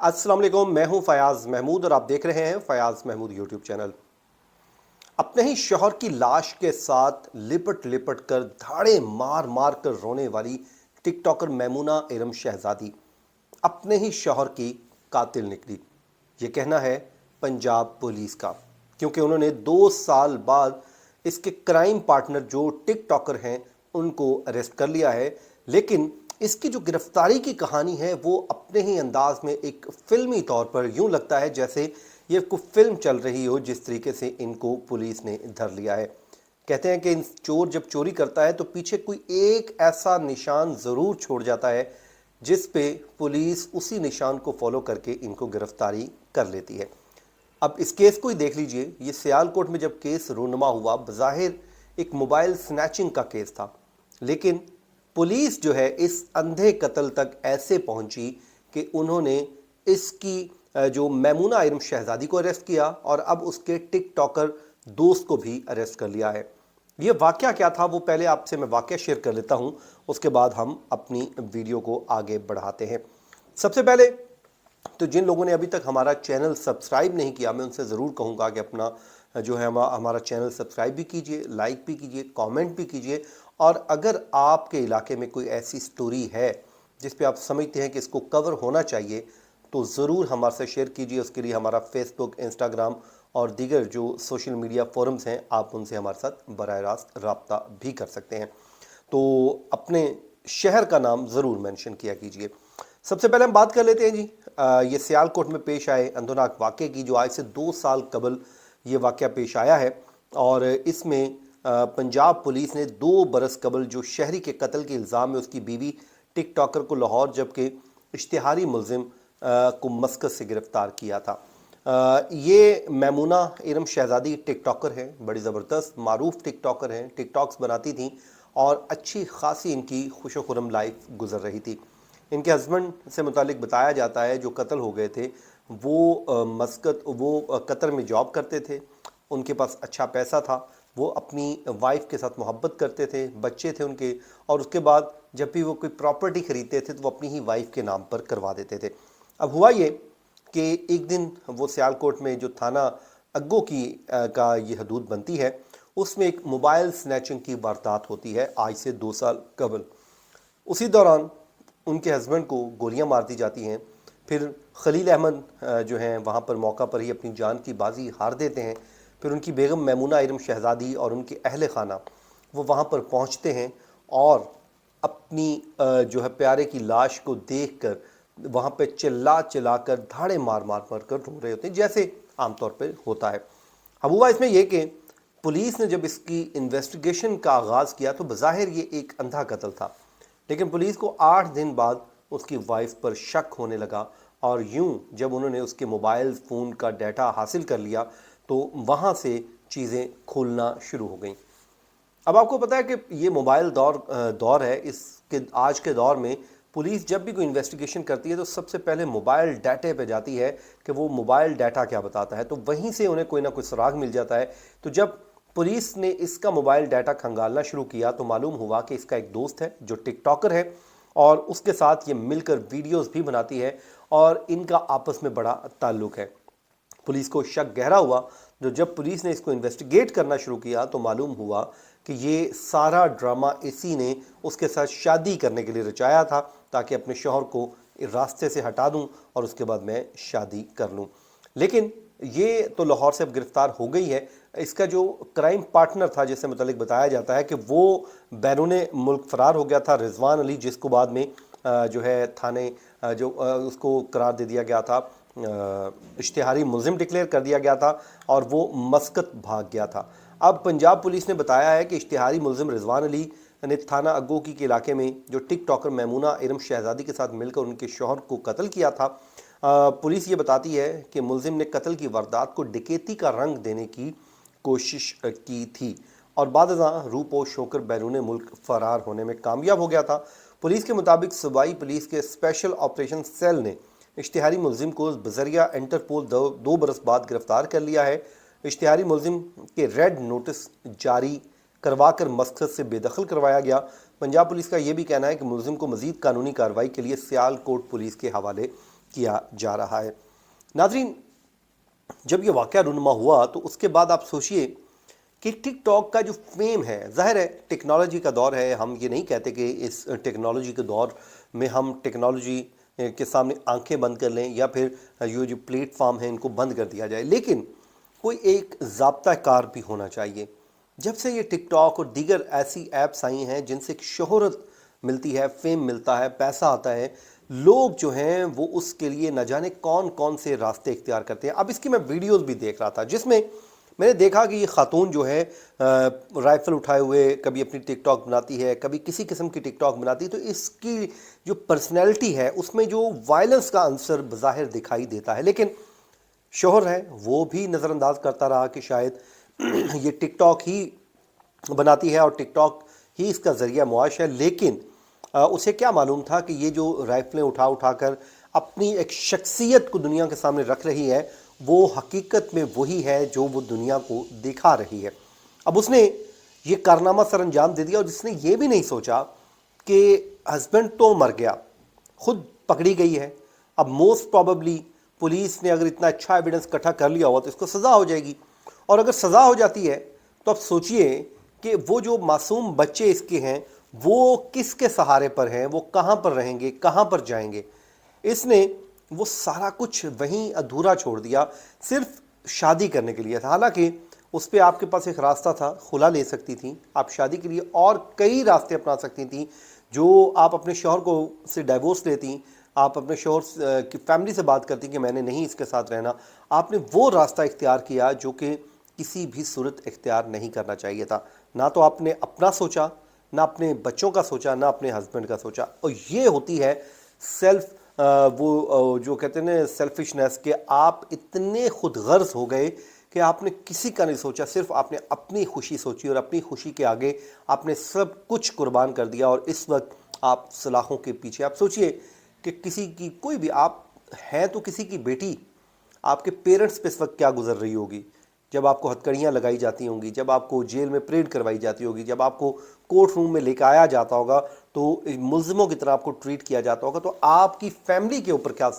अस्सलाम वालेकुम, मैं हूं फयाज महमूद और आप देख रहे हैं फयाज महमूद यूट्यूब चैनल। अपने ही शौहर की लाश के साथ लिपट लिपट कर धाड़े मार मार कर रोने वाली टिकटॉकर मैमूना इरम शहजादी अपने ही शौहर की कातिल निकली। ये कहना है पंजाब पुलिस का, क्योंकि उन्होंने 2 साल बाद इसके क्राइम पार्टनर जो टिकटॉकर हैं उनको अरेस्ट कर लिया है। लेकिन इसकी जो गिरफ्तारी की कहानी है वो अपने ही अंदाज में एक फिल्मी तौर पर यूं लगता है जैसे ये कोई फिल्म चल रही हो, जिस तरीके से इनको पुलिस ने धर लिया है। कहते हैं कि चोर जब चोरी करता है तो पीछे कोई एक ऐसा निशान ज़रूर छोड़ जाता है जिस पे पुलिस उसी निशान को फॉलो करके इनको गिरफ्तारी कर लेती है। अब इस केस को ही देख लीजिए। ये सियालकोट में जब केस रूनुमा हुआ, बज़ाहिर एक मोबाइल स्नैचिंग का केस था, लेकिन पुलिस जो है इस अंधे कत्ल तक ऐसे पहुंची कि उन्होंने इसकी जो मैमूना इरम शहजादी को अरेस्ट किया और अब उसके टिकटॉकर दोस्त को भी अरेस्ट कर लिया है। ये वाकया क्या था वो पहले आपसे मैं वाकया शेयर कर लेता हूं, उसके बाद हम अपनी वीडियो को आगे बढ़ाते हैं। सबसे पहले तो जिन लोगों ने अभी तक हमारा चैनल सब्सक्राइब नहीं किया, मैं उनसे ज़रूर कहूँगा कि अपना जो है हमारा चैनल सब्सक्राइब भी कीजिए, लाइक भी कीजिए, कमेंट भी कीजिए। और अगर आपके इलाके में कोई ऐसी स्टोरी है जिस पे आप समझते हैं कि इसको कवर होना चाहिए तो ज़रूर हमारे से शेयर कीजिए। उसके लिए हमारा फेसबुक, इंस्टाग्राम और दीगर जो सोशल मीडिया फोरम्स हैं, आप उनसे हमारे साथ बराह रास्त रब्ता भी कर सकते हैं। तो अपने शहर का नाम ज़रूर मेंशन किया कीजिए। सबसे पहले हम बात कर लेते हैं जी ये सियालकोट में पेश आए अंधोनाक वाक़े की, जो आज से 2 साल कबल ये वाक़या पेश आया है। और इसमें पंजाब पुलिस ने 2 बरस कबल जो शहरी के कत्ल के इल्ज़ाम में उसकी बीवी टिकटॉकर को लाहौर जबकि इश्तिहारी मुलजिम को मस्कत से गिरफ़्तार किया था। ये मैमूना इरम शहजादी टिकटॉकर हैं, बड़ी ज़बरदस्त मारूफ टिकटॉकर हैं, टिकटॉक्स बनाती थीं और अच्छी खासी इनकी खुश खुरम लाइफ गुजर रही थी। इनके हस्बैंड से मुतालिक बताया जाता है जो कत्ल हो गए थे वो कतर में जॉब करते थे, उनके पास अच्छा पैसा था, वो अपनी वाइफ के साथ मोहब्बत करते थे, बच्चे थे उनके, और उसके बाद जब भी वो कोई प्रॉपर्टी ख़रीदते थे तो वो अपनी ही वाइफ के नाम पर करवा देते थे। अब हुआ ये कि एक दिन वो सियालकोट में जो थाना अग्गो की का ये हदूद बनती है, उसमें एक मोबाइल स्नैचिंग की वारदात होती है आज से 2 साल कबल। उसी दौरान उनके हस्बैंड को गोलियां मार दी जाती हैं। फिर खलील अहमद जो हैं वहाँ पर मौका पर ही अपनी जान की बाजी हार देते हैं। फिर उनकी बेगम मैमूना इरम शहजादी और उनके अहले खाना वो वहाँ पर पहुँचते हैं और अपनी जो है प्यारे की लाश को देखकर वहाँ पे चिल्ला चिल्ला कर धाड़े मार मार मार कर रो रहे होते हैं, जैसे आमतौर पर होता है। अब हुआ इसमें यह कि पुलिस ने जब इसकी इन्वेस्टिगेशन का आगाज़ किया तो बज़ाहिर ये एक अंधा कत्ल था, लेकिन पुलिस को 8 दिन बाद उसकी वाइफ पर शक होने लगा और यूं जब उन्होंने उसके मोबाइल फ़ोन का डाटा हासिल कर लिया तो वहाँ से चीज़ें खुलना शुरू हो गईं। अब आपको पता है कि ये मोबाइल दौर है। इसके आज के दौर में पुलिस जब भी कोई इन्वेस्टिगेशन करती है तो सबसे पहले मोबाइल डाटे पे जाती है कि वो मोबाइल डाटा क्या बताता है, तो वहीं से उन्हें कोई ना कोई सुराग मिल जाता है। तो जब पुलिस ने इसका मोबाइल डाटा खंगालना शुरू किया तो मालूम हुआ कि इसका एक दोस्त है जो टिकटॉकर है और उसके साथ ये मिलकर वीडियोस भी बनाती है और इनका आपस में बड़ा ताल्लुक़ है। पुलिस को शक गहरा हुआ। जो जब पुलिस ने इसको इन्वेस्टिगेट करना शुरू किया तो मालूम हुआ कि ये सारा ड्रामा इसी ने उसके साथ शादी करने के लिए रचाया था ताकि अपने शौहर को रास्ते से हटा दूं और उसके बाद मैं शादी कर लूं। लेकिन ये तो लाहौर से अब गिरफ्तार हो गई है। इसका जो क्राइम पार्टनर था जिससे मुतालिक बताया जाता है कि वो बैरूने मुल्क फ़रार हो गया था, रिजवान अली, जिसको बाद में जो है थाने जो उसको करार दे दिया गया था, इश्तिहारी मुलजिम डिक्लेयर कर दिया गया था और वो मस्कत भाग गया था। अब पंजाब पुलिस ने बताया है कि इश्तिहारी मुलजिम रिजवान अली ने थाना अग्गोकी के इलाके में जो टिकटॉकर मैमूना इरम शहजादी के साथ मिलकर उनके शौहर को कत्ल किया था। पुलिस ये बताती है कि मुलजिम ने कत्ल की वारदात को डकैती का रंग देने की कोशिश की थी और बादशाह रूपोश होकर बैरून मुल्क फ़रार होने में कामयाब हो गया था। पुलिस के मुताबिक सूबाई पुलिस के स्पेशल ऑपरेशन सेल ने इश्तिहारी मुलजिम को बजरिया इंटरपोल 2 बरस बाद गिरफ्तार कर लिया है। इश्तिहारी मुलजिम के रेड नोटिस जारी करवाकर मकसद से बेदखल करवाया गया। पंजाब पुलिस का यह भी कहना है कि मुलजिम को मजीद कानूनी कार्रवाई के लिए सियालकोट पुलिस के हवाले किया जा रहा है। नाज़रीन, जब ये वाक़या रूनुमा हुआ तो उसके बाद आप सोचिए कि टिकटॉक का जो फेम है, ज़ाहिर है टेक्नोलॉजी का दौर है, हम ये नहीं कहते कि इस टेक्नोलॉजी के दौर में हम टेक्नोलॉजी के सामने आंखें बंद कर लें या फिर ये जो प्लेटफॉर्म है इनको बंद कर दिया जाए, लेकिन कोई एक ज़ाब्ता कार भी होना चाहिए। जब से ये टिकटॉक और दीगर ऐसी ऐप्स आई हैं जिनसे एक शोहरत मिलती है, फेम मिलता है, पैसा आता है, लोग जो हैं वो उसके लिए न जाने कौन कौन से रास्ते इख्तियार करते हैं। अब इसकी मैं वीडियोस भी देख रहा था जिसमें मैंने देखा कि ये खातून जो है राइफ़ल उठाए हुए कभी अपनी टिकटॉक बनाती है, कभी किसी किस्म की टिकटॉक बनाती है, तो इसकी जो पर्सनैलिटी है उसमें जो वायलेंस का अंसर बज़ाहिर दिखाई देता है। लेकिन शोहर है वो भी नज़रअंदाज करता रहा कि शायद ये टिकटॉक ही बनाती है और टिकटॉक ही इसका ज़रिया मुआश है। लेकिन उसे क्या मालूम था कि ये जो राइफ़लें उठा उठा कर अपनी एक शख्सियत को दुनिया के सामने रख रही है, वो हकीकत में वही है जो वो दुनिया को दिखा रही है। अब उसने ये कारनामा सर अंजाम दे दिया और जिसने ये भी नहीं सोचा कि हस्बैंड तो मर गया, खुद पकड़ी गई है, अब मोस्ट प्रॉबेबली पुलिस ने अगर इतना अच्छा एविडेंस इकट्ठा कर लिया हुआ तो इसको सज़ा हो जाएगी। और अगर सज़ा हो जाती है तो अब सोचिए कि वो जो मासूम बच्चे इसके हैं वो किसके सहारे पर हैं, वो कहाँ पर रहेंगे, कहाँ पर जाएंगे। इसने वो सारा कुछ वहीं अधूरा छोड़ दिया सिर्फ शादी करने के लिए था। हालांकि उस पर आपके पास एक रास्ता था, खुला ले सकती थी आप शादी के लिए, और कई रास्ते अपना सकती थी। जो आप अपने शौहर को से डाइवोर्स लेती, आप अपने शौहर की फैमिली से बात करती कि मैंने नहीं इसके साथ रहना, आपने वो रास्ता इख्तियार किया जो कि किसी भी सूरत इख्तियार नहीं करना चाहिए था। ना तो आपने अपना सोचा, ना अपने बच्चों का सोचा, ना अपने हस्बैंड का सोचा। और ये होती है सेल्फ वो जो कहते हैं ना सेल्फिशनेस, कि आप इतने खुद गर्ज हो गए कि आपने किसी का नहीं सोचा, सिर्फ आपने अपनी खुशी सोची और अपनी खुशी के आगे आपने सब कुछ कुर्बान कर दिया। और इस वक्त आप सलाखों के पीछे। आप सोचिए कि किसी की कोई भी आप हैं तो किसी की बेटी, आपके पेरेंट्स पे इस वक्त क्या गुजर रही होगी, जब आपको हथकड़ियाँ लगाई जाती होंगी, जब आपको जेल में परेड करवाई जाती होगी, जब आपको कोर्ट रूम में लेकर आया जाता होगा तो मुल्ज़िमों की तरह आपको ट्रीट किया जाता होगा, तो आपकी फैमिली के ऊपर क्या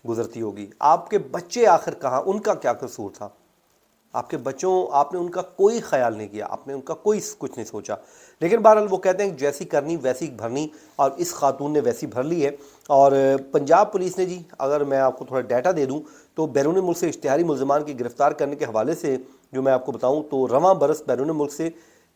गुजरती होगी। आपके बच्चे आखिर कहाँ, उनका क्या कसूर था। आपके बच्चों, आपने उनका कोई ख्याल नहीं किया, आपने उनका कोई कुछ नहीं सोचा। लेकिन बहरहाल वो कहते हैं जैसी करनी वैसी भरनी, और इस खातून ने वैसी भर ली है। और पंजाब पुलिस ने जी, अगर मैं आपको थोड़ा डाटा दे दूं तो बैरून मुल्क से इश्तिहारी मुल्ज़मान की गिरफ़्तार करने के हवाले से जो मैं आपको बताऊं तो रवां बरस बैरून मुल्क से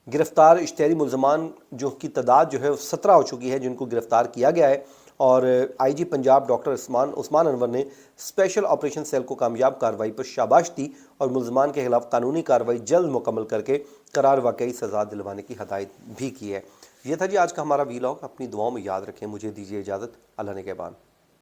गिरफ़्तार इश्तिहारी मुल्ज़मान जो की तादाद जो है 17 हो चुकी है जिनको गिरफ़्तार किया गया है। और आईजी पंजाब डॉक्टर उस्मान अनवर ने स्पेशल ऑपरेशन सेल को कामयाब कार्रवाई पर शाबाश दी और मुल्ज़मान के खिलाफ कानूनी कार्रवाई जल्द मुकम्मल करके करार वाकई सज़ा दिलवाने की हदायत भी की है। ये था जी आज का हमारा वीलॉग। अपनी दुआओं में याद रखें। मुझे दीजिए इजाज़त। अल्लाह ने के बाद।